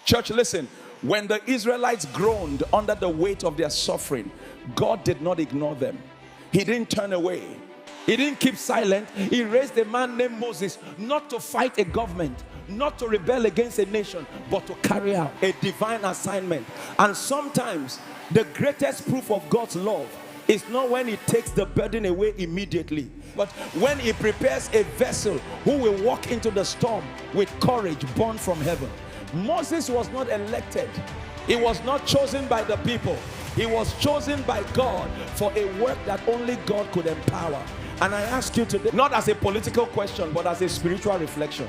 Church, listen. When the Israelites groaned under the weight of their suffering, God did not ignore them. He didn't turn away. He didn't keep silent. He raised a man named Moses, not to fight a government, not to rebel against a nation, but to carry out a divine assignment. And sometimes the greatest proof of God's love is not when he takes the burden away immediately, but when he prepares a vessel who will walk into the storm with courage born from heaven. Moses was not elected. He was not chosen by the people. He was chosen by God for a work that only God could empower. And I ask you today, not as a political question, but as a spiritual reflection.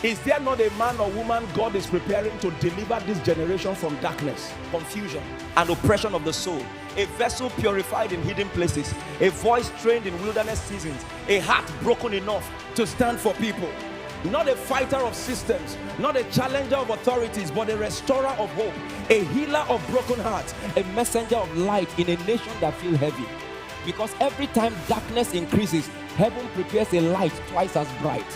Is there not a man or woman God is preparing to deliver this generation from darkness, confusion, and oppression of the soul? A vessel purified in hidden places, a voice trained in wilderness seasons, a heart broken enough to stand for people. Not a fighter of systems, not a challenger of authorities, but a restorer of hope, a healer of broken hearts, a messenger of light in a nation that feels heavy. Because every time darkness increases, heaven prepares a light twice as bright.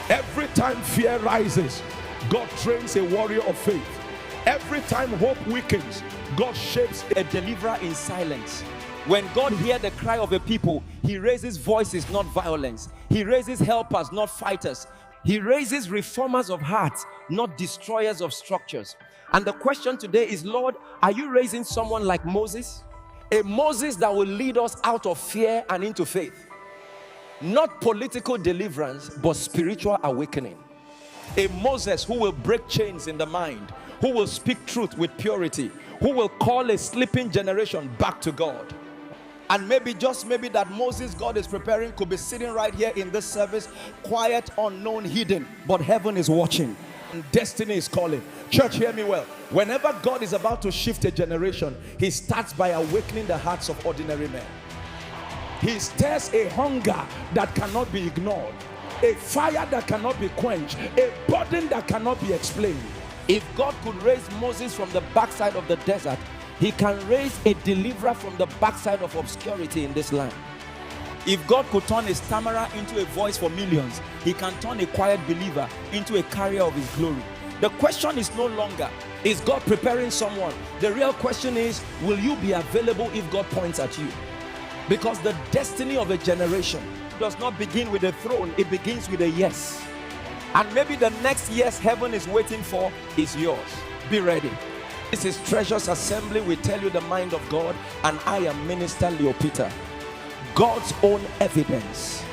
Every time fear rises, God trains a warrior of faith. Every time hope weakens, God shapes a deliverer in silence. When God hears the cry of a people, he raises voices, not violence. He raises helpers, not fighters. He raises reformers of hearts, not destroyers of structures. And the question today is, Lord, are you raising someone like Moses? A Moses that will lead us out of fear and into faith. Not political deliverance, but spiritual awakening. A Moses who will break chains in the mind, who will speak truth with purity, who will call a sleeping generation back to God. And maybe, just maybe, that Moses God is preparing could be sitting right here in this service, quiet, unknown, hidden, but heaven is watching and destiny is calling. Church, hear me well. Whenever God is about to shift a generation, he starts by awakening the hearts of ordinary men. He stirs a hunger that cannot be ignored, a fire that cannot be quenched, a burden that cannot be explained. If God could raise Moses from the backside of the desert, he can raise a deliverer from the backside of obscurity in this land. If God could turn a stammerer into a voice for millions, he can turn a quiet believer into a carrier of his glory. The question is no longer, is God preparing someone? The real question is, will you be available if God points at you? Because the destiny of a generation does not begin with a throne, it begins with a yes. And maybe the next yes heaven is waiting for is yours. Be ready. This is Treasures Assembly. We tell you the mind of God, and I am Minister Leo Peter. God's own evidence